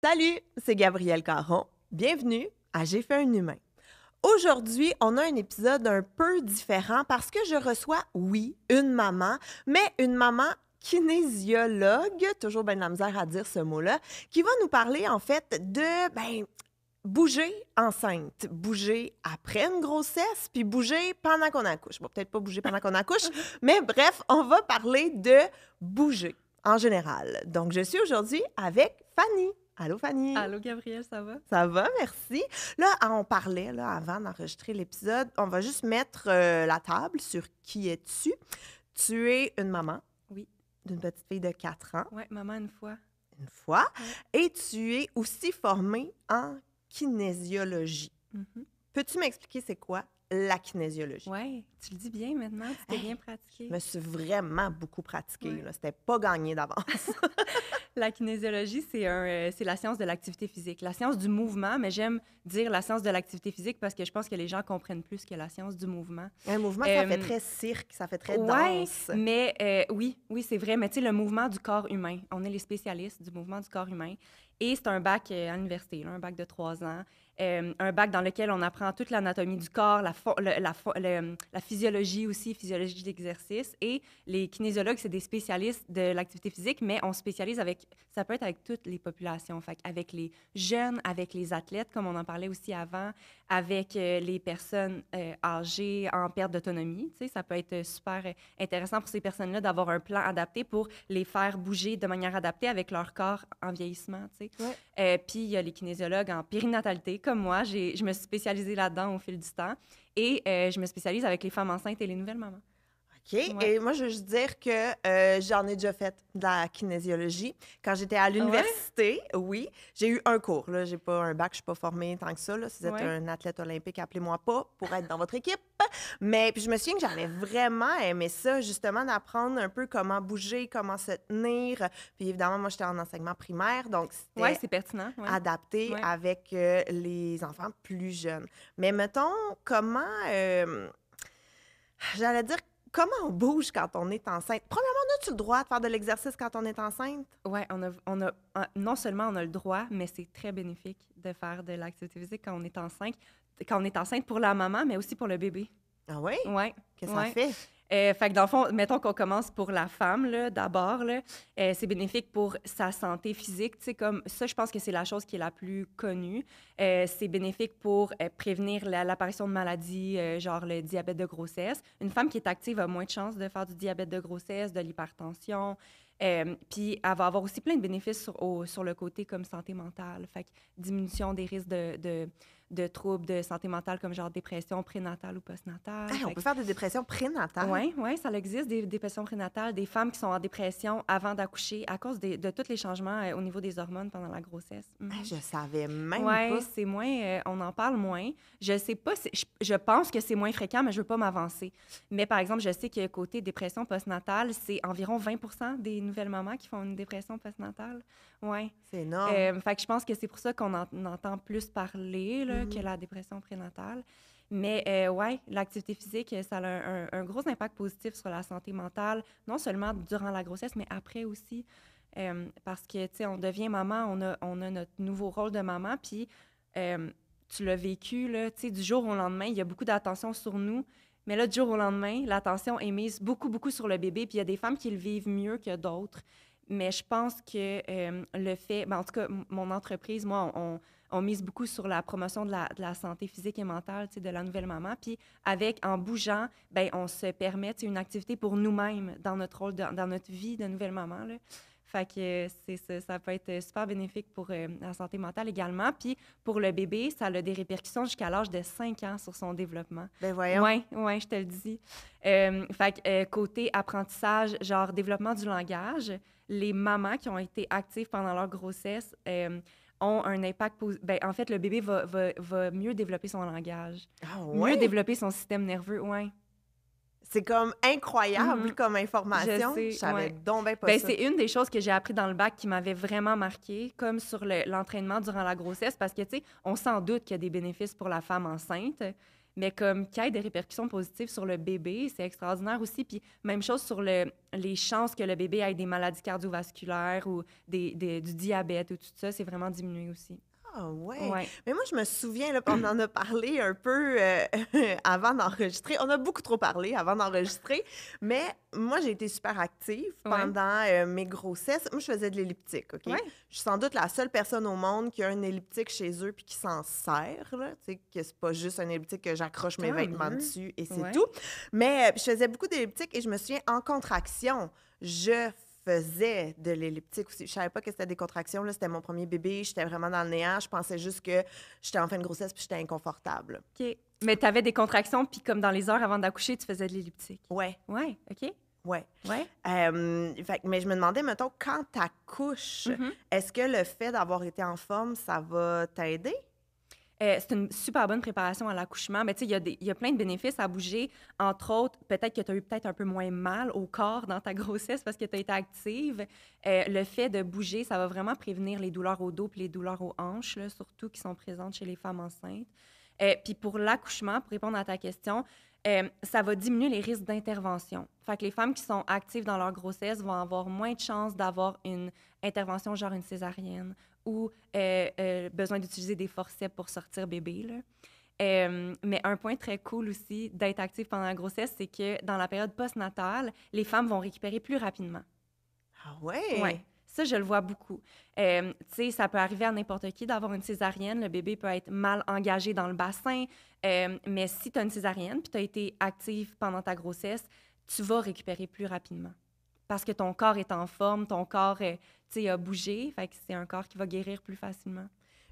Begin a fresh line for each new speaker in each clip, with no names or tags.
Salut, c'est Gabrielle Caron. Bienvenue à J'ai fait un humain. Aujourd'hui, on a un épisode un peu différent parce que je reçois, oui, une maman, mais une maman kinésiologue, toujours bien de la misère à dire ce mot-là, qui va nous parler en fait de, bouger enceinte, bouger après une grossesse, puis bouger pendant qu'on accouche. Bon, peut-être pas bouger pendant qu'on accouche, mais bref, on va parler de bouger en général. Donc, je suis aujourd'hui avec Fanny. Allô, Fanny?
Allô Gabrielle, ça va?
Ça va, merci. Là, on parlait, là, avant d'enregistrer l'épisode, on va juste mettre la table sur qui es-tu. Tu es une maman
Oui.
d'une petite fille de 4 ans,
Ouais, maman une fois.
une fois,
Ouais.
et tu es aussi formée en kinésiologie.
Mhm.
Peux-tu m'expliquer c'est quoi la kinésiologie?
Ouais, tu le dis bien maintenant, tu t'es bien pratiqué.
Je me suis vraiment beaucoup pratiquée,
Ouais.
là. C'était pas gagné d'avance.
La kinésiologie, c'est la science de l'activité physique, la science du mouvement, mais j'aime dire la science de l'activité physique parce que je pense que les gens comprennent plus que la science du mouvement.
Un mouvement, ça fait
Euh,
très cirque, ça fait très
Ouais,
danse.
mais oui, c'est vrai. Mais tu sais, le mouvement du corps humain, on est les spécialistes du mouvement du corps humain. Et c'est un bac à l'université, là, un bac de 3 ans. Un bac dans lequel on apprend toute l'anatomie du corps, la physiologie aussi, physiologie d'exercice. Et les kinésiologues, c'est des spécialistes de l'activité physique, mais on spécialise ça peut être avec toutes les populations, fait avec les jeunes, avec les athlètes, comme on en parlait aussi avant, avec les personnes âgées en perte d'autonomie. Tu sais, ça peut être super intéressant pour ces personnes-là d'avoir un plan adapté pour les faire bouger de manière adaptée avec leur corps en vieillissement. Tu sais.
Ouais.
Puis il y a les kinésiologues en périnatalité, comme moi. Je me suis spécialisée là-dedans au fil du temps. Et je me spécialise avec les femmes enceintes et les nouvelles mamans.
OK.
Ouais.
Et moi, je veux juste dire que j'en ai déjà fait de la kinésiologie. Quand j'étais à
Ah ouais?
l'université, oui, j'ai eu un cours. Là, j'ai pas un bac, je suis pas formée tant que ça. Là. Si vous êtes
Ouais.
un athlète olympique, appelez-moi pas pour être dans votre équipe. Mais puis je me souviens que j'avais vraiment aimé ça, justement, d'apprendre un peu comment bouger, comment se tenir. Puis évidemment, moi, j'étais en enseignement primaire, donc
Ouais,
c'était
c'est pertinent. Ouais.
adapté
Ouais.
avec les enfants plus jeunes. Mais mettons, comment... j'allais dire, comment on bouge quand on est enceinte? Premièrement, as-tu le droit de faire de l'exercice quand on est enceinte?
Ouais, non seulement on a le droit, mais c'est très bénéfique de faire de l'activité physique quand on est enceinte pour la maman, mais aussi pour le bébé.
Ah oui?
Ouais,
Qu'est-ce que ça
ouais.
fait?
Fait que dans le fond, mettons qu'on commence pour la femme, là, d'abord, là, c'est bénéfique pour sa santé physique. Tu sais, comme ça, je pense que c'est la chose qui est la plus connue. C'est bénéfique pour prévenir l'apparition de maladies, genre le diabète de grossesse. Une femme qui est active a moins de chances de faire du diabète de grossesse, de l'hypertension. Puis elle va avoir aussi plein de bénéfices sur le côté comme santé mentale. Fait que diminution des risques de troubles de santé mentale comme genre dépression prénatale ou postnatale.
Hey, on peut faire des dépressions prénatales.
Oui, ouais, ça existe, des dépressions prénatales, des femmes qui sont en dépression avant d'accoucher à cause de tous les changements au niveau des hormones pendant la grossesse.
Hey, je savais même
Oui,
pas.
c'est moins, on en parle moins. Je sais pas, je pense que c'est moins fréquent, mais je veux pas m'avancer. Mais par exemple, je sais que côté dépression postnatale, c'est environ 20 des nouvelles mamans qui font une dépression postnatale. Oui.
C'est énorme.
Fait que je pense que c'est pour ça qu'on en entend plus parler là, que
Mhm.
la dépression prénatale. Mais ouais, l'activité physique, ça a un gros impact positif sur la santé mentale, non seulement durant la grossesse, mais après aussi. Parce que, tu sais, on devient maman, on a notre nouveau rôle de maman, puis tu l'as vécu, là, tu sais, du jour au lendemain, il y a beaucoup d'attention sur nous, mais là, du jour au lendemain, l'attention est mise beaucoup, beaucoup sur le bébé, puis il y a des femmes qui le vivent mieux que d'autres. Mais je pense que le fait, ben, en tout cas, mon entreprise, moi, on mise beaucoup sur la promotion de la santé physique et mentale, tu sais, de la nouvelle maman. Puis en bougeant, ben, on se permet, tu sais, une activité pour nous-mêmes dans notre rôle, dans notre vie de nouvelle maman, là. Fait que ça peut être super bénéfique pour la santé mentale également. Puis pour le bébé, ça a des répercussions jusqu'à l'âge de 5 ans sur son développement.
Ben voyons.
Oui, ouais, je te le dis. Fait que côté apprentissage, genre développement du langage, les mamans qui ont été actives pendant leur grossesse ont un impact ben, en fait, le bébé va mieux développer son langage,
Ah
mieux
ouais?
développer son système nerveux, oui.
C'est comme incroyable
Mhm.
comme
Je
information. Je
sais,
savais
ouais.
donc ben pas
Ben,
ça.
c'est une des choses que j'ai appris dans le bac qui m'avait vraiment marqué, comme sur l'entraînement durant la grossesse, parce que, tu sais, on s'en doute qu'il y a des bénéfices pour la femme enceinte, mais comme qu'il y ait des répercussions positives sur le bébé, c'est extraordinaire aussi. Puis même chose sur les chances que le bébé ait des maladies cardiovasculaires ou du diabète ou tout ça, c'est vraiment diminué aussi.
Ah ouais.
Ouais.
Mais moi, je me souviens, là, on en a parlé un peu avant d'enregistrer. On a beaucoup trop parlé avant d'enregistrer, mais moi, j'ai été super active
Ouais.
pendant mes grossesses. Moi, je faisais de l'elliptique, OK?
Ouais.
Je suis sans doute la seule personne au monde qui a un elliptique chez eux puis qui s'en sert, là. Tu sais, que c'est pas juste un elliptique que j'accroche mes
Tant
vêtements
mieux.
dessus et c'est
Ouais.
tout. Mais je faisais beaucoup d'elliptique et je me souviens, en contraction, je faisais de l'elliptique aussi. Je savais pas que c'était des contractions, là. C'était mon premier bébé. J'étais vraiment dans le néant. Je pensais juste que j'étais en fin de grossesse puis j'étais inconfortable.
OK. Mais tu avais des contractions, puis comme dans les heures avant d'accoucher, tu faisais de l'elliptique.
Ouais,
Ouais, OK.
ouais.
Ouais.
Mais je me demandais, mettons, quand t'accouches,
Mhm.
est-ce que le fait d'avoir été en forme, ça va t'aider?
C'est une super bonne préparation à l'accouchement. Mais tu sais, il y a plein de bénéfices à bouger. Entre autres, peut-être que tu as eu peut-être un peu moins mal au corps dans ta grossesse parce que tu as été active. Le fait de bouger, ça va vraiment prévenir les douleurs au dos et les douleurs aux hanches, là, surtout qui sont présentes chez les femmes enceintes. Puis pour l'accouchement, pour répondre à ta question, ça va diminuer les risques d'intervention. Fait que les femmes qui sont actives dans leur grossesse vont avoir moins de chances d'avoir une intervention genre une césarienne ou besoin d'utiliser des forceps pour sortir bébé, là. Mais un point très cool aussi d'être active pendant la grossesse, c'est que dans la période postnatale, les femmes vont récupérer plus rapidement.
Ah ouais?
Ouais. Ça, je le vois beaucoup. Tu sais, ça peut arriver à n'importe qui d'avoir une césarienne. Le bébé peut être mal engagé dans le bassin. Mais si tu as une césarienne puis tu as été active pendant ta grossesse, tu vas récupérer plus rapidement. Parce que ton corps est en forme, ton corps tu sais, a bougé. Fait que c'est un corps qui va guérir plus facilement.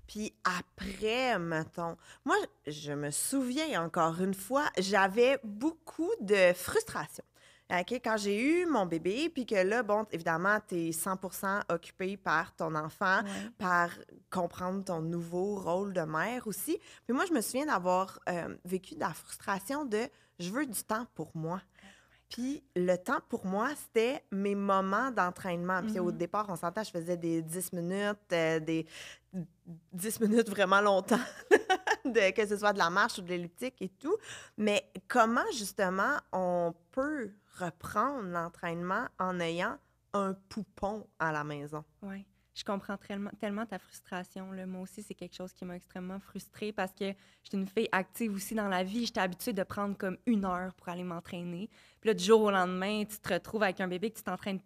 Puis après, mettons, moi, je me souviens encore une fois, j'avais beaucoup de frustration. OK, quand j'ai eu mon bébé, puis que là, bon, évidemment, tu es 100% occupée par ton enfant,
Ouais.
par comprendre ton nouveau rôle de mère aussi. Puis moi, je me souviens d'avoir vécu de la frustration de je veux du temps pour moi. Puis le temps pour moi, c'était mes moments d'entraînement. Puis au
Mhm.
départ, on s'entend, je faisais des 10 minutes, des 10 minutes vraiment longtemps, que ce soit de la marche ou de l'elliptique et tout. Mais comment, justement, on peut reprendre l'entraînement en ayant un poupon à la maison?
Oui, je comprends tellement ta frustration, là. Moi aussi, c'est quelque chose qui m'a extrêmement frustrée parce que j'étais une fille active aussi dans la vie. J'étais habituée de prendre comme 1 heure pour aller m'entraîner. Puis là, du jour au lendemain, tu te retrouves avec un bébé que tu t'entraînes.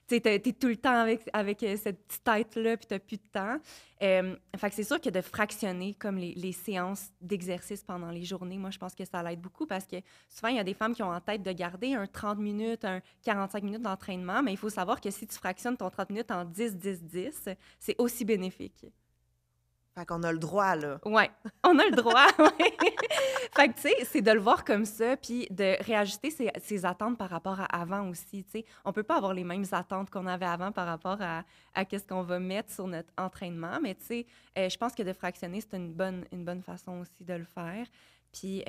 Tu sais, t'es tout le temps avec cette petite tête-là, puis t'as plus de temps. Fait que c'est sûr que de fractionner comme les séances d'exercice pendant les journées, moi, je pense que ça l'aide beaucoup parce que souvent, il y a des femmes qui ont en tête de garder un 30 minutes, un 45 minutes d'entraînement, mais il faut savoir que si tu fractionnes ton 30 minutes en 10-10-10, c'est aussi bénéfique.
Fait qu'on a le droit, là.
Ouais, on a le droit, ouais. Fait que, tu sais, c'est de le voir comme ça, puis de réajuster ses attentes par rapport à avant aussi, tu sais. On peut pas avoir les mêmes attentes qu'on avait avant par rapport à qu'est-ce qu'on va mettre sur notre entraînement, mais tu sais, je pense que de fractionner, c'est une bonne façon aussi de le faire. Puis,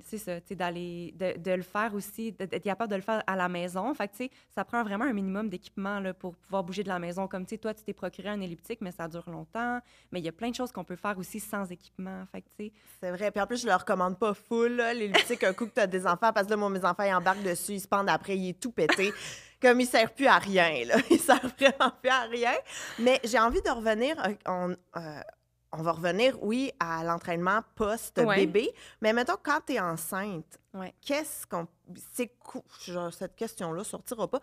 c'est ça, tu sais, de le faire aussi, d'être capable de le faire à la maison. Fait que, tu sais, ça prend vraiment un minimum d'équipement là, pour pouvoir bouger de la maison. Comme, tu sais, toi, tu t'es procuré un elliptique, mais ça dure longtemps. Mais il y a plein de choses qu'on peut faire aussi sans équipement. Fait que, tu sais,
C'est vrai. Puis en plus, je le recommande pas full, là, l'elliptique, un coup que tu as des enfants, parce que là, moi, mes enfants, ils embarquent dessus, ils se pendent après, il est tout pété. Comme il sert plus à rien, là. Il sert vraiment plus à rien. Mais j'ai envie de revenir, on va revenir, oui, à l'entraînement post-bébé. Mais mettons, quand tu es enceinte,
ouais.
qu'est-ce qu'on. Genre, cette question-là sortira pas.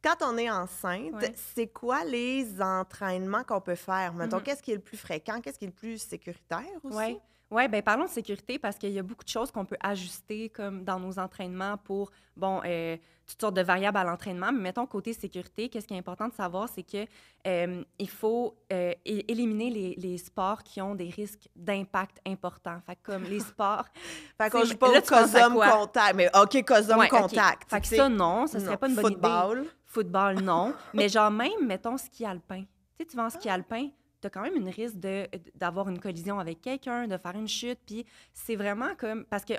Quand on est enceinte,
Ouais.
c'est quoi les entraînements qu'on peut faire? Mettons,
Mhm.
qu'est-ce qui est le plus fréquent? Qu'est-ce qui est le plus sécuritaire aussi?
Oui, ouais, ben parlons de sécurité parce qu'il y a beaucoup de choses qu'on peut ajuster comme dans nos entraînements pour, bon, toutes sortes de variables à l'entraînement. Mais mettons, côté sécurité, qu'est-ce qui est important de savoir, c'est que il faut éliminer les sports qui ont des risques d'impact importants. Fait que comme les sports...
Fait qu'on
tu
joue
sais,
pas
là,
au
tu penses à
COSOM
quoi?
contact. Mais OK, COSOM
Ouais, OK.
contact.
Fait que
tu
ça,
sais.
non, ça serait pas une bonne idée.
Football.
Football, non. Mais genre même, mettons, ski alpin. Tu sais, tu vas en ski
Ah.
alpin, tu as quand même une risque d'avoir une collision avec quelqu'un, de faire une chute. Puis c'est vraiment comme... Parce que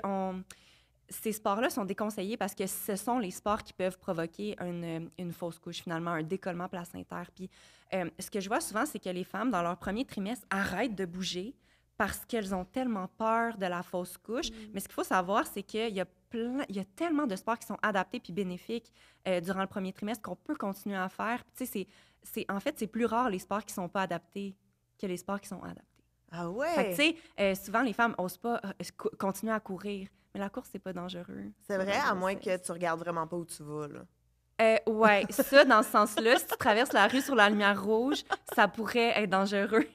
ces sports-là sont déconseillés parce que ce sont les sports qui peuvent provoquer une fausse couche, finalement, un décollement placentaire. Puis ce que je vois souvent, c'est que les femmes, dans leur premier trimestre, arrêtent de bouger parce qu'elles ont tellement peur de la fausse couche. Mais ce qu'il faut savoir, c'est qu'il y a tellement de sports qui sont adaptés puis bénéfiques durant le premier trimestre qu'on peut continuer à faire. Tu sais, en fait, c'est plus rare les sports qui sont pas adaptés que les sports qui sont adaptés.
Ah
Fait que,
ouais?
tu sais, souvent, les femmes n'osent pas continuer à courir. Mais la course, c'est pas dangereux.
C'est
pour
vrai,
la
à moins que
grossesse.
tu regardes vraiment pas où tu vas, là.
Ouais, ça, dans ce sens-là, si tu traverses la rue sur la lumière rouge, ça pourrait être dangereux.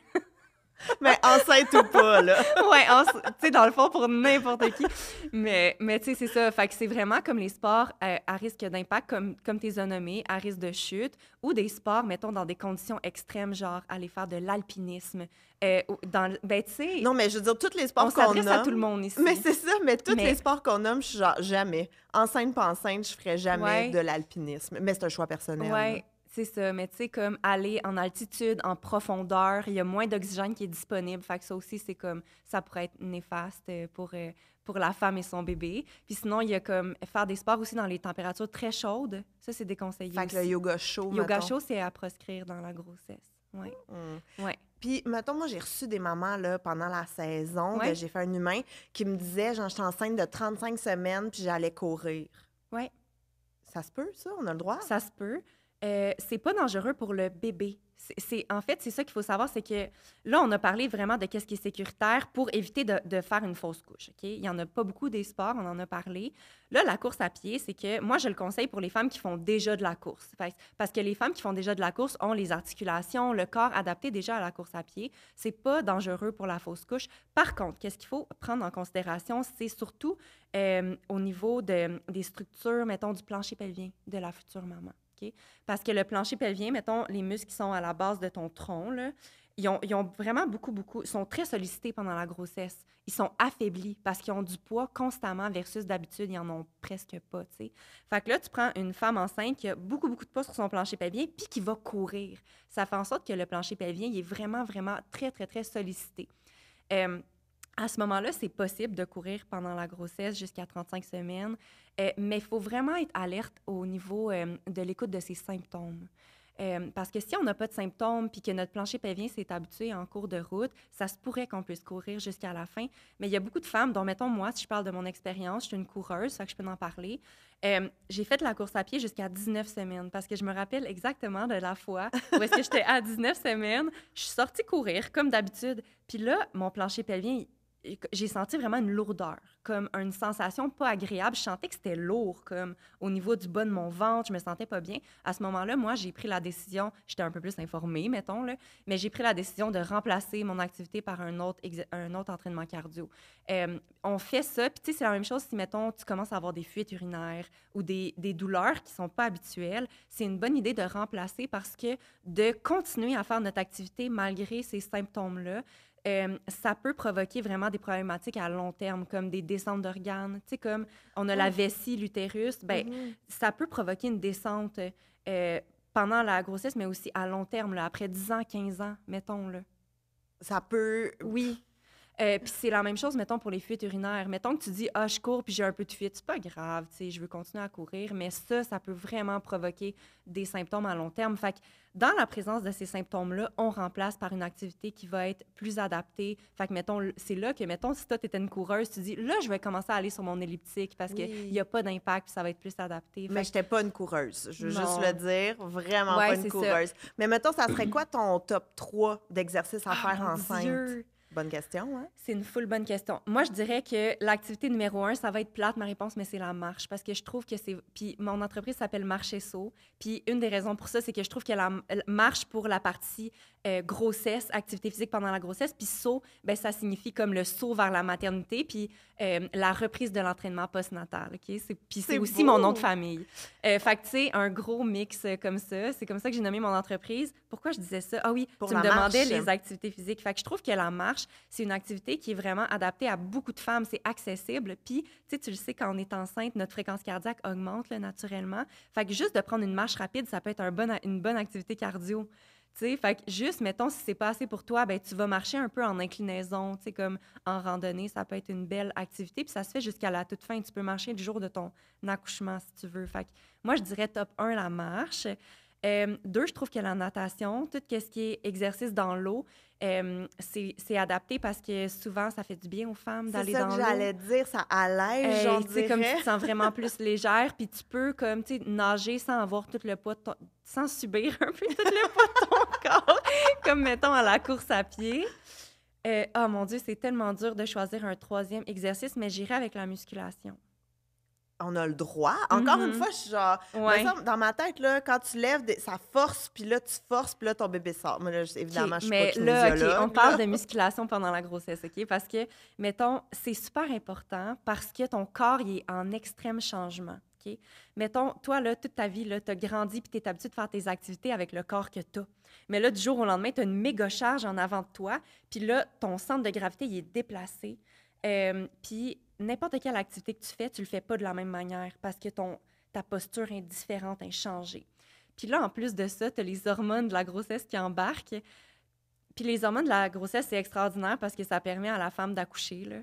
Mais enceinte ou pas, là.
Ouais, tu sais, dans le fond, pour n'importe qui. Mais tu sais, c'est ça. Fait que c'est vraiment comme les sports à risque d'impact, comme tu les as nommés, à risque de chute, ou des sports, mettons, dans des conditions extrêmes, genre aller faire de l'alpinisme. Ben, tu sais,
Non, mais je veux dire, tous les
on
sports qu'on
s'adresse à
nomme...
tout le monde ici.
Mais c'est ça, mais tous
Mais-
les sports qu'on nomme, je suis genre jamais. Enceinte pas enceinte, je ferais jamais
Ouais.
de l'alpinisme. Mais c'est un choix personnel.
Ouais, c'est ça. Mais tu sais, comme aller en altitude, en profondeur, il y a moins d'oxygène qui est disponible. Fait que ça aussi, c'est comme, ça pourrait être néfaste pour la femme et son bébé. Puis sinon, il y a comme faire des sports aussi dans les températures très chaudes. Ça, c'est déconseillé
Fait que
aussi.
le yoga chaud,
Yoga
mettons.
chaud, c'est à proscrire dans la grossesse. Ouais, ouais.
Puis, mettons, moi, j'ai reçu des mamans là, pendant la saison
Ouais.
de J'ai fait un humain qui me disaient, genre, j'étais enceinte de 35 semaines puis j'allais courir.
Ouais.
Ça se peut, ça? On a le droit?
Ça se peut. C'est pas dangereux pour le bébé. En fait, c'est ça qu'il faut savoir, c'est que là, on a parlé vraiment de qu'est-ce qui est sécuritaire pour éviter de faire une fausse couche. OK? Il y en a pas beaucoup des sports, on en a parlé. Là, la course à pied, c'est que moi, je le conseille pour les femmes qui font déjà de la course. Parce que les femmes qui font déjà de la course ont les articulations, le corps adapté déjà à la course à pied. C'est pas dangereux pour la fausse couche. Par contre, qu'est-ce qu'il faut prendre en considération, c'est surtout au niveau des structures, mettons, du plancher pelvien de la future maman. Okay? Parce que le plancher pelvien, mettons, les muscles qui sont à la base de ton tronc, là, ils ont vraiment beaucoup, sont très sollicités pendant la grossesse. Ils sont affaiblis parce qu'ils ont du poids constamment versus d'habitude, ils en ont presque pas, tu sais. Fait que là, tu prends une femme enceinte qui a beaucoup de poids sur son plancher pelvien puis qui va courir. Ça fait en sorte que le plancher pelvien, il est vraiment très sollicité. À ce moment-là, c'est possible de courir pendant la grossesse jusqu'à 35 semaines, mais il faut vraiment être alerte au niveau de l'écoute de ces symptômes. Parce que si on n'a pas de symptômes puis que notre plancher pelvien s'est habitué en cours de route, ça se pourrait qu'on puisse courir jusqu'à la fin. Mais il y a beaucoup de femmes, dont, mettons, moi, si je parle de mon expérience, je suis une coureuse, ça que je peux en parler. J'ai fait de la course à pied jusqu'à 19 semaines parce que je me rappelle exactement de la fois où est-ce que j'étais à 19 semaines, je suis sortie courir comme d'habitude. Puis là, mon plancher pelvien, j'ai senti vraiment une lourdeur, comme une sensation pas agréable. Je sentais que c'était lourd, comme au niveau du bas de mon ventre, je me sentais pas bien. À ce moment-là, moi, j'ai pris la décision, j'étais un peu plus informée, mettons, là, mais j'ai pris la décision de remplacer mon activité par un autre entraînement cardio. On fait ça, puis tu sais, c'est la même chose si, mettons, tu commences à avoir des fuites urinaires ou des douleurs qui sont pas habituelles. C'est une bonne idée de remplacer parce que de continuer à faire notre activité malgré ces symptômes-là, ça peut provoquer vraiment des problématiques à long terme, comme des descentes d'organes. Tu sais, comme on a la vessie, l'utérus, ben, ça peut provoquer une descente pendant la grossesse, mais aussi à long terme, là, après 10 ans, 15 ans, mettons. Là.
Ça peut...
Oui. Puis c'est la même chose, mettons, pour les fuites urinaires. Mettons que tu dis « Ah, je cours puis j'ai un peu de fuite. » C'est pas grave, tu sais, je veux continuer à courir. Mais ça peut vraiment provoquer des symptômes à long terme. Fait que dans la présence de ces symptômes-là, on remplace par une activité qui va être plus adaptée. Fait que, mettons, c'est là que, mettons, si toi, tu étais une coureuse, tu dis « Là, je vais commencer à aller sur mon elliptique parce qu'il n'y a pas d'impact puis ça va être plus adapté. »
Mais j'étais pas une coureuse, je veux
Non.
juste le dire. Vraiment
Ouais,
pas une
c'est
coureuse.
ça.
Mais mettons, ça serait quoi ton top 3 d'exercices à faire
Mon
enceinte?
Dieu!
Bonne question, hein?
C'est une full bonne question. Moi, je dirais que l'activité numéro 1, ça va être plate, ma réponse, mais c'est la marche. Parce que je trouve que c'est... Puis mon entreprise s'appelle Marcher Saut. Puis une des raisons pour ça, c'est que je trouve que la marche pour la partie grossesse, activité physique pendant la grossesse, puis saut, ben ça signifie comme le saut vers la maternité, puis la reprise de l'entraînement postnatal, OK? Puis c'est aussi
beau.
mon nom de famille. Fait que, tu sais, un gros mix comme ça. C'est comme ça que j'ai nommé mon entreprise. Pourquoi je disais ça? Ah oui,
Pour
tu me
la
demandais
marche.
les activités physiques. Fait que je trouve que la marche, c'est une activité qui est vraiment adaptée à beaucoup de femmes. C'est accessible. Puis, tu sais, tu le sais, quand on est enceinte, notre fréquence cardiaque augmente là, naturellement. Fait que juste de prendre une marche rapide, ça peut être une bonne activité cardio. Tu sais, fait que juste, mettons, si c'est pas assez pour toi, ben tu vas marcher un peu en inclinaison, tu sais, comme en randonnée, ça peut être une belle activité. Puis ça se fait jusqu'à la toute fin. Tu peux marcher le jour de ton accouchement, si tu veux. Fait que moi, je dirais top 1, la marche. Deux, je trouve que la natation, tout ce qui est exercice dans l'eau, c'est adapté parce que souvent, ça fait du bien aux femmes d'aller dans l'eau.
C'est ça que j'allais dire, ça allège, j'en dirais.
Comme tu te sens vraiment plus légère, puis tu peux comme, nager sans avoir tout le poids sans subir un peu tout le poids de ton corps, comme, mettons, à la course à pied. Oh mon Dieu, c'est tellement dur de choisir un troisième exercice, mais j'irai avec la musculation.
On a le droit. Encore une fois, je suis genre...
Ouais.
Ça, dans ma tête, là, quand tu lèves, ça force, puis là, tu forces, puis là, ton bébé sort. Moi, là, évidemment, je suis pas kinésiologue.
On parle de musculation pendant la grossesse, OK? Parce que, mettons, c'est super important parce que ton corps, il est en extrême changement, OK? Mettons, toi, là, toute ta vie, là, t'as grandi puis t'es habitué de faire tes activités avec le corps que t'as. Mais là, du jour au lendemain, t'as une méga charge en avant de toi, puis là, ton centre de gravité, il est déplacé. Puis n'importe quelle activité que tu fais, tu le fais pas de la même manière parce que ta posture est différente, est changée. Puis là, en plus de ça, tu as les hormones de la grossesse qui embarquent. Puis les hormones de la grossesse, c'est extraordinaire parce que ça permet à la femme d'accoucher, là.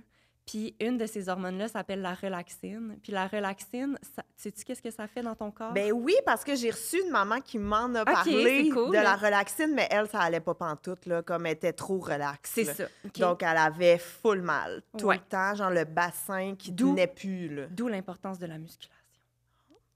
Puis une de ces hormones-là s'appelle la relaxine. Puis la relaxine, sais-tu qu'est-ce que ça fait dans ton corps?
Ben oui, parce que j'ai reçu une maman qui m'en a parlé
cool.
de la relaxine, mais elle, ça allait pas pantoute, là, comme elle était trop relaxe.
C'est ça. Okay.
Donc, elle avait full mal tout le temps, genre le bassin qui tenait plus. Là.
D'où l'importance de la musculation.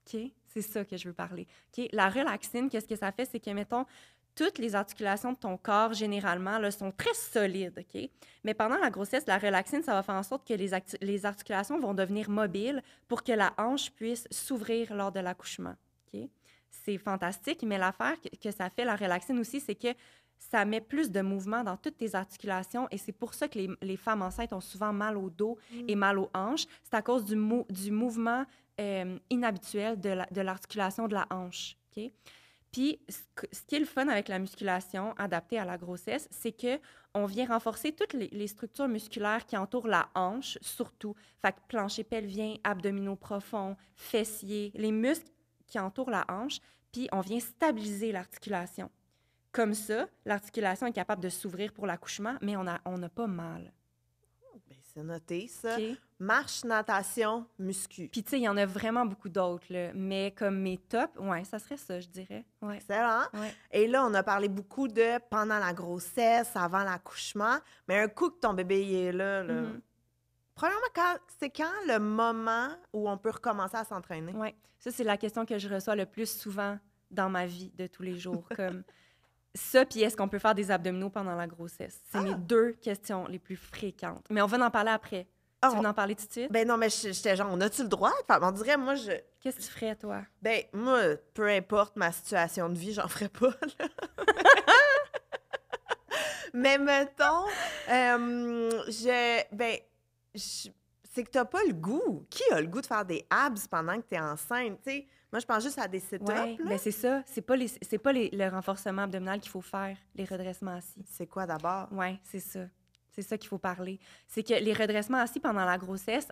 OK? C'est ça que je veux parler. OK? La relaxine, qu'est-ce que ça fait? C'est que, mettons, toutes les articulations de ton corps, généralement, là, sont très solides, OK? Mais pendant la grossesse, la relaxine, ça va faire en sorte que les articulations vont devenir mobiles pour que la hanche puisse s'ouvrir lors de l'accouchement, OK? C'est fantastique, mais l'affaire que ça fait, la relaxine aussi, c'est que ça met plus de mouvement dans toutes tes articulations et c'est pour ça que les femmes enceintes ont souvent mal au dos et mal aux hanches. C'est à cause du mouvement inhabituel de l'articulation de la hanche, OK? Puis, ce qui est le fun avec la musculation adaptée à la grossesse, c'est qu'on vient renforcer toutes les structures musculaires qui entourent la hanche, surtout. Fait que plancher pelvien, abdominaux profonds, fessiers, les muscles qui entourent la hanche, puis on vient stabiliser l'articulation. Comme ça, l'articulation est capable de s'ouvrir pour l'accouchement, mais on n'a pas mal.
Bien, c'est noté, ça.
Okay.
Marche, natation, muscu.
Puis, tu sais, il y en a vraiment beaucoup d'autres, là. Mais comme mes tops, ouais, ça serait ça, je dirais. Ouais.
Excellent.
Ouais.
Et là, on a parlé beaucoup de pendant la grossesse, avant l'accouchement. Mais un coup que ton bébé il est là, premièrement, c'est quand le moment où on peut recommencer à s'entraîner?
Oui, ça, c'est la question que je reçois le plus souvent dans ma vie de tous les jours. Comme ça, puis est-ce qu'on peut faire des abdominaux pendant la grossesse? C'est mes deux questions les plus fréquentes. Mais on va en parler après. Tu veux en parler tout de suite?
Ben non, mais j'étais genre, on a-tu le droit? Enfin, on dirait, moi,
Qu'est-ce que tu ferais, toi?
Ben, moi, peu importe ma situation de vie, j'en ferais pas, là. Mais mettons, c'est que t'as pas le goût. Qui a le goût de faire des abs pendant que t'es enceinte, tu sais? Moi, je pense juste à des sit-ups,
Ouais,
là.
ben c'est ça. C'est pas le renforcement abdominal qu'il faut faire, les redressements assis.
C'est quoi d'abord?
Oui, c'est ça. C'est ça qu'il faut parler. C'est que les redressements assis pendant la grossesse,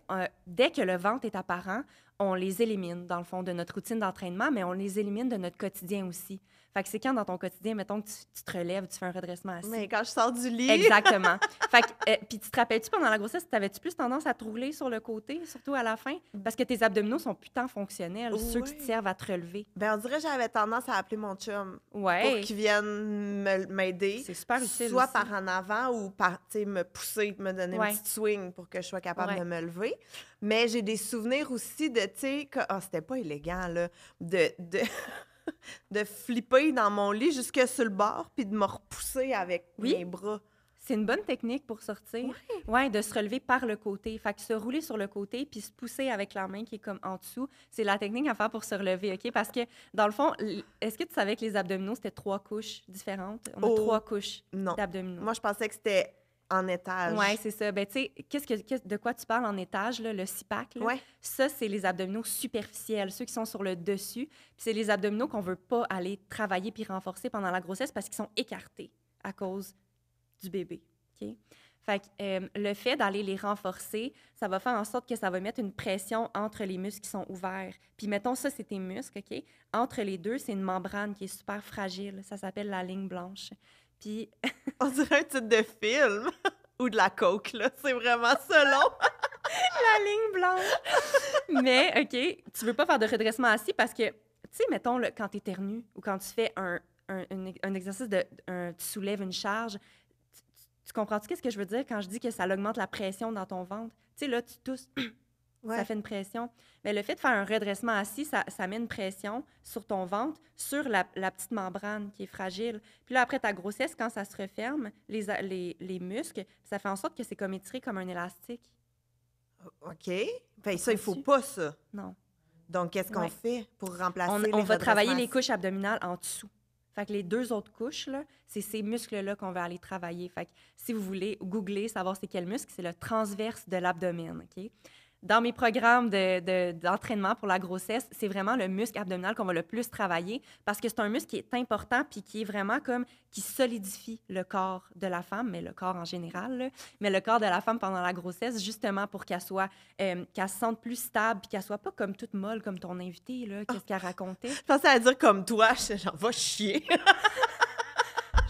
dès que le ventre est apparent, on les élimine, dans le fond, de notre routine d'entraînement, mais on les élimine de notre quotidien aussi. Fait que c'est quand, dans ton quotidien, mettons que tu te relèves, tu fais un redressement assis.
Mais quand je sors du lit.
Exactement. Fait que, puis tu te rappelles-tu, pendant la grossesse, t'avais-tu plus tendance à te rouler sur le côté, surtout à la fin? Parce que tes abdominaux sont plus tant fonctionnels, ceux qui te servent à te relever.
Ben, on dirait que j'avais tendance à appeler mon chum pour qu'il vienne m'aider.
C'est super utile
soit
aussi.
par en avant ou par, tu sais, me pousser, me donner une petite swing pour que je sois capable de me lever. Mais j'ai des souvenirs aussi de, tu sais, que c'était pas élégant, là, de flipper dans mon lit jusque sur le bord puis de me repousser avec mes bras.
C'est une bonne technique pour sortir. Oui, de se relever par le côté. Fait que se rouler sur le côté puis se pousser avec la main qui est comme en dessous, c'est la technique à faire pour se relever, OK? Parce que, dans le fond, est-ce que tu savais que les abdominaux, c'était 3 couches différentes? On a 3 couches d'abdominaux.
Moi, je pensais que c'était en étage.
Oui, c'est ça. Ben, tu sais, de quoi tu parles en étage, là, le six-pack? Ça, c'est les abdominaux superficiels, ceux qui sont sur le dessus. Puis c'est les abdominaux qu'on veut pas aller travailler puis renforcer pendant la grossesse parce qu'ils sont écartés à cause du bébé. OK? Fait que le fait d'aller les renforcer, ça va faire en sorte que ça va mettre une pression entre les muscles qui sont ouverts. Puis mettons, ça, c'est tes muscles, OK? Entre les deux, c'est une membrane qui est super fragile. Ça s'appelle la ligne blanche. Puis...
On dirait un titre de film ou de la coke, là. C'est vraiment ça, long.
La ligne blanche. Mais, OK, tu veux pas faire de redressement assis parce que sais, mettons, quand tu éternues ou quand tu fais un exercice tu soulèves une charge, tu comprends-tu qu'est-ce que je veux dire quand je dis que ça augmente la pression dans ton ventre? Tu sais, là, tu tousses, ça fait une pression. Mais le fait de faire un redressement assis, ça met une pression sur ton ventre, sur la petite membrane qui est fragile. Puis là, après ta grossesse, quand ça se referme, les muscles, ça fait en sorte que c'est comme étiré comme un élastique.
OK. Fait ça, il faut pas ça.
Non.
Donc, qu'est-ce qu'on fait pour remplacer les
On va travailler les
redressements
couches abdominales en dessous. Fait que les 2 autres couches, là, c'est ces muscles-là qu'on va aller travailler. Fait que si vous voulez googler, savoir c'est quel muscle, c'est le transverse de l'abdomen, OK? Dans mes programmes d'entraînement pour la grossesse, c'est vraiment le muscle abdominal qu'on va le plus travailler parce que c'est un muscle qui est important puis qui est vraiment comme qui solidifie le corps de la femme, mais le corps en général, là, mais le corps de la femme pendant la grossesse, justement pour qu'elle se sente plus stable puis qu'elle soit pas comme toute molle comme ton invitée, là, qu'est-ce qu'elle racontait.
Je pensais à dire comme toi, j'en va chier.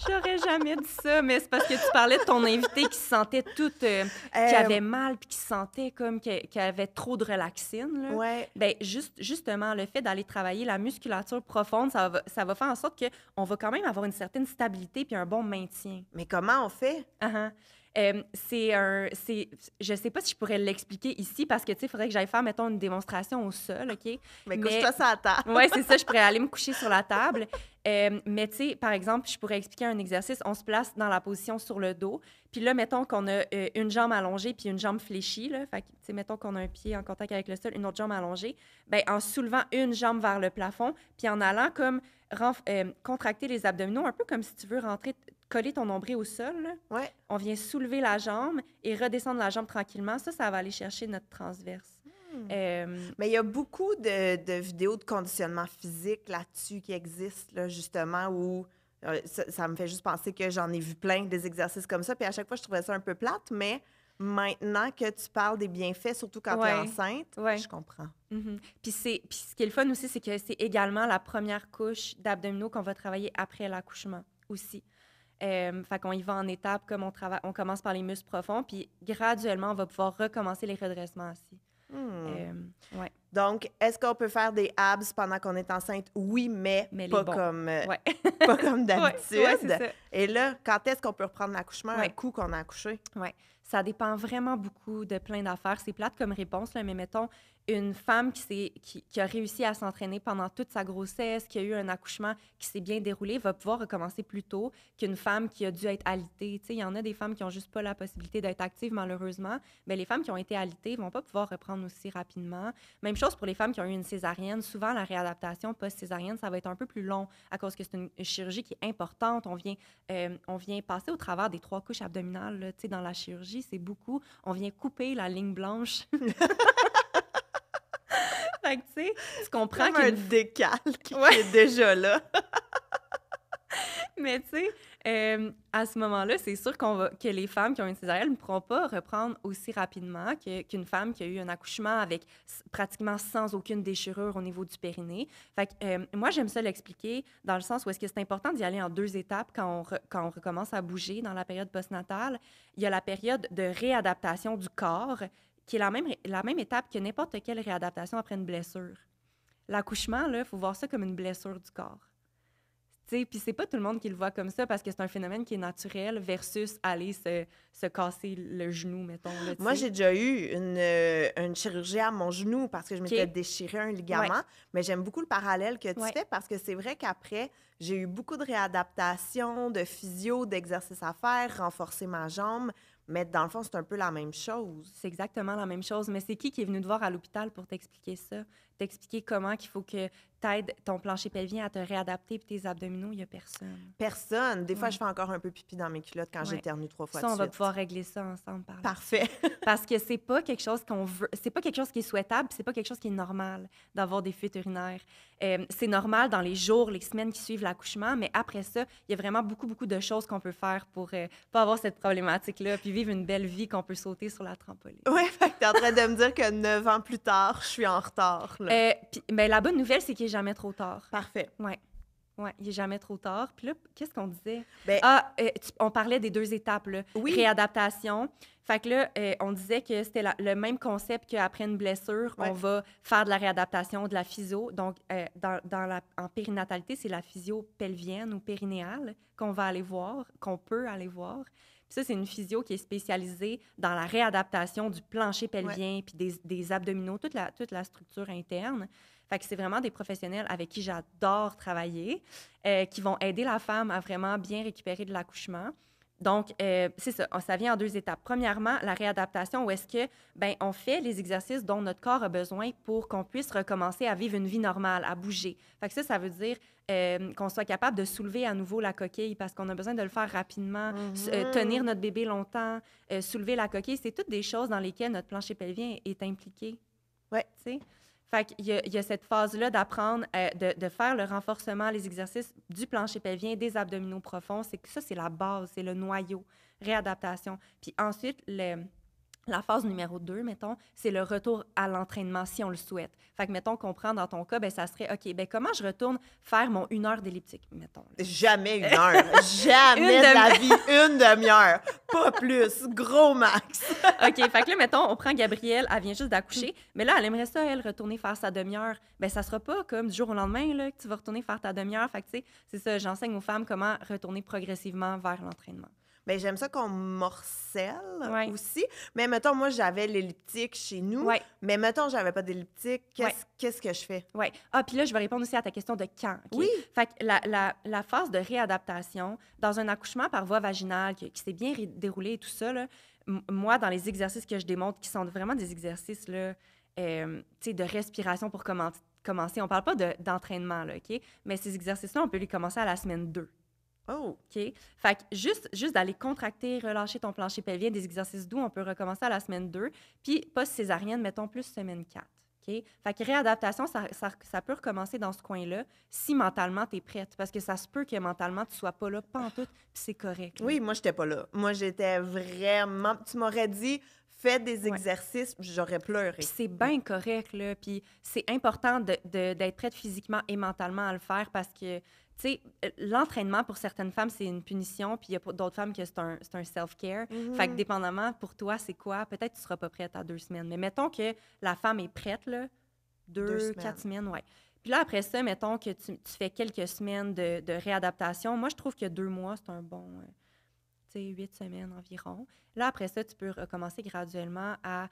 J'aurais jamais dit ça, mais c'est parce que tu parlais de ton invitée qui se sentait toute... qui avait mal puis qui se sentait comme qu'elle avait trop de relaxine. Là.
Ouais.
Bien, justement, le fait d'aller travailler la musculature profonde, ça va faire en sorte qu'on va quand même avoir une certaine stabilité puis un bon maintien.
Mais comment on fait?
Je sais pas si je pourrais l'expliquer ici parce que, tu sais, il faudrait que j'aille faire, mettons, une démonstration au sol, OK?
Mais couche-toi sur la table.
Oui, c'est ça, je pourrais aller me coucher sur la table. Mais, tu sais, par exemple, je pourrais expliquer un exercice. On se place dans la position sur le dos. Puis là, mettons qu'on a une jambe allongée puis une jambe fléchie, là. Fait que, tu sais, mettons qu'on a un pied en contact avec le sol, une autre jambe allongée. Bien, en soulevant une jambe vers le plafond puis en allant comme contracter les abdominaux, un peu comme si tu veux coller ton nombril au sol. Là.
Ouais.
On vient soulever la jambe et redescendre la jambe tranquillement. Ça va aller chercher notre transverse.
Mais il y a beaucoup de vidéos de conditionnement physique là-dessus qui existent, là, justement, où ça me fait juste penser que j'en ai vu plein des exercices comme ça. Puis à chaque fois, je trouvais ça un peu plate, mais maintenant que tu parles des bienfaits, surtout quand tu es enceinte, je comprends.
Mm-hmm. Puis ce qui est le fun aussi, c'est que c'est également la première couche d'abdominaux qu'on va travailler après l'accouchement aussi. Fait qu'on y va en étapes, comme on commence par les muscles profonds, puis graduellement, on va pouvoir recommencer les redressements aussi. Ouais.
Donc, est-ce qu'on peut faire des abs pendant qu'on est enceinte? Oui, mais pas, pas comme d'habitude.
Ouais, c'est ça.
Et là, quand est-ce qu'on peut reprendre l'accouchement un coup qu'on a accouché?
Oui, ça dépend vraiment beaucoup de plein d'affaires. C'est plate comme réponse, là, mais mettons, une femme qui a réussi à s'entraîner pendant toute sa grossesse, qui a eu un accouchement qui s'est bien déroulé, va pouvoir recommencer plus tôt qu'une femme qui a dû être alitée. Tu sais, il y en a des femmes qui n'ont juste pas la possibilité d'être actives, malheureusement. Mais les femmes qui ont été alitées ne vont pas pouvoir reprendre aussi rapidement. Même chose pour les femmes qui ont eu une césarienne. Souvent, la réadaptation post-césarienne, ça va être un peu plus long à cause que c'est une chirurgie qui est importante. On vient passer au travers des 3 couches abdominales. Là, tu sais, dans la chirurgie, c'est beaucoup. On vient couper la ligne blanche. Fait que, tu sais, tu comprends
qu'il y a un décalque qui est déjà là.
Mais, tu sais, à ce moment-là, c'est sûr que les femmes qui ont une césarienne ne pourront pas reprendre aussi rapidement qu'une femme qui a eu un accouchement avec pratiquement sans aucune déchirure au niveau du périnée. Fait que, moi, j'aime ça l'expliquer dans le sens où est-ce que c'est important d'y aller en 2 étapes quand on recommence à bouger dans la période postnatale. Il y a la période de réadaptation du corps qui est la même étape que n'importe quelle réadaptation après une blessure. L'accouchement, il faut voir ça comme une blessure du corps. Puis c'est pas tout le monde qui le voit comme ça parce que c'est un phénomène qui est naturel versus aller se casser le genou, mettons. Là,
moi, j'ai déjà eu une chirurgie à mon genou parce que je m'étais déchiré un ligament. Mais j'aime beaucoup le parallèle que tu fais parce que c'est vrai qu'après, j'ai eu beaucoup de réadaptation, de physio, d'exercices à faire, renforcer ma jambe. Mais dans le fond, c'est un peu la même chose.
C'est exactement la même chose. Mais c'est qui est venu te voir à l'hôpital pour t'expliquer ça? T'expliquer comment qu'il faut que t'aides ton plancher pelvien à te réadapter puis tes abdominaux? Il n'y a personne.
Personne. Des fois, je fais encore un peu pipi dans mes culottes quand j'éternue 3 fois de suite.
On va pouvoir régler ça ensemble par là.
Parfait.
Parce que c'est pas quelque chose qu'on veut... C'est pas quelque chose qui est souhaitable puis c'est pas quelque chose qui est normal d'avoir des fuites urinaires. C'est normal dans les jours, les semaines qui suivent l'accouchement, mais après ça, il y a vraiment beaucoup, beaucoup de choses qu'on peut faire pour pas avoir cette problématique-là puis vivre une belle vie qu'on peut sauter sur la trampoline.
Oui, fait que t'es en train de me dire que 9 ans plus tard, je suis en retard.
Mais la bonne nouvelle, c'est qu'il n'est jamais trop tard.
Parfait.
Oui. Ouais, il est jamais trop tard. Puis là, qu'est-ce qu'on disait?
Ben,
On parlait des 2 étapes, là.
oui.
Réadaptation. Fait que là, on disait que c'était le même concept qu'après une blessure,
Ouais.
on va faire de la réadaptation, de la physio. Donc, en périnatalité, c'est la physio pelvienne ou périnéale qu'on va aller voir, qu'on peut aller voir. Puis ça, c'est une physio qui est spécialisée dans la réadaptation du plancher pelvien puis des abdominaux, toute la structure interne. Fait que c'est vraiment des professionnels avec qui j'adore travailler, qui vont aider la femme à vraiment bien récupérer de l'accouchement. Donc, c'est ça, ça vient en 2 étapes. Premièrement, la réadaptation, où est-ce que, ben, on fait les exercices dont notre corps a besoin pour qu'on puisse recommencer à vivre une vie normale, à bouger. Fait que ça veut dire qu'on soit capable de soulever à nouveau la coquille parce qu'on a besoin de le faire rapidement, tenir notre bébé longtemps, soulever la coquille. C'est toutes des choses dans lesquelles notre plancher pelvien est impliqué.
Ouais.
Tu sais? Fait qu'il y a cette phase-là d'apprendre, de faire le renforcement, les exercices du plancher pelvien, des abdominaux profonds. C'est que ça, c'est la base, c'est le noyau, réadaptation. Puis ensuite, la phase numéro 2, mettons, c'est le retour à l'entraînement si on le souhaite. Fait que, mettons, qu'on prend dans ton cas, ben ça serait, OK, ben comment je retourne faire mon 1 heure d'elliptique, mettons. Là.
Jamais 1 heure. Jamais de la vie. 1 demi-heure. Pas plus. Gros max.
OK, fait que là, mettons, on prend Gabrielle, elle vient juste d'accoucher, mais là, elle aimerait ça, elle, retourner faire sa demi-heure. Ben ça sera pas comme du jour au lendemain, là, que tu vas retourner faire ta demi-heure. Fait que, tu sais, c'est ça, j'enseigne aux femmes comment retourner progressivement vers l'entraînement.
Bien, j'aime ça qu'on morcelle
Ouais.
aussi. Mais mettons, moi, j'avais l'elliptique chez nous.
Ouais.
Mais mettons, j'avais pas d'elliptique.
Ouais.
Qu'est-ce que je fais?
Oui. Ah, puis là, je vais répondre aussi à ta question de quand. OK?
Oui.
Fait que la phase de réadaptation, dans un accouchement par voie vaginale qui s'est bien déroulé et tout ça, là, moi, dans les exercices que je démontre, qui sont vraiment des exercices là, de respiration pour commencer, on parle pas d'entraînement, là, OK? Mais ces exercices-là, on peut les commencer à la semaine 2.
Oh!
OK? Fait que juste d'aller contracter, relâcher ton plancher pelvien, des exercices doux, on peut recommencer à la semaine 2. Puis post-césarienne, mettons plus semaine 4. OK? Fait que réadaptation, ça peut recommencer dans ce coin-là si mentalement tu es prête. Parce que ça se peut que mentalement tu sois pas là, pantoute, puis c'est correct. Là.
Oui, moi, j'étais pas là. Moi, j'étais vraiment... Tu m'aurais dit, fais des exercices, j'aurais pleuré.
Puis c'est bien correct, là. Puis c'est important d'être prête physiquement et mentalement à le faire parce que tu sais, l'entraînement, pour certaines femmes, c'est une punition, puis il y a d'autres femmes que c'est un self-care. Fait que dépendamment, pour toi, c'est quoi? Peut-être que tu ne seras pas prête à 2 semaines. Mais mettons que la femme est prête, là, 2, 4 semaines, ouais. Puis là, après ça, mettons que tu fais quelques semaines de réadaptation. Moi, je trouve que 2 mois, c'est un bon, 8 semaines environ. Là, après ça, tu peux recommencer graduellement à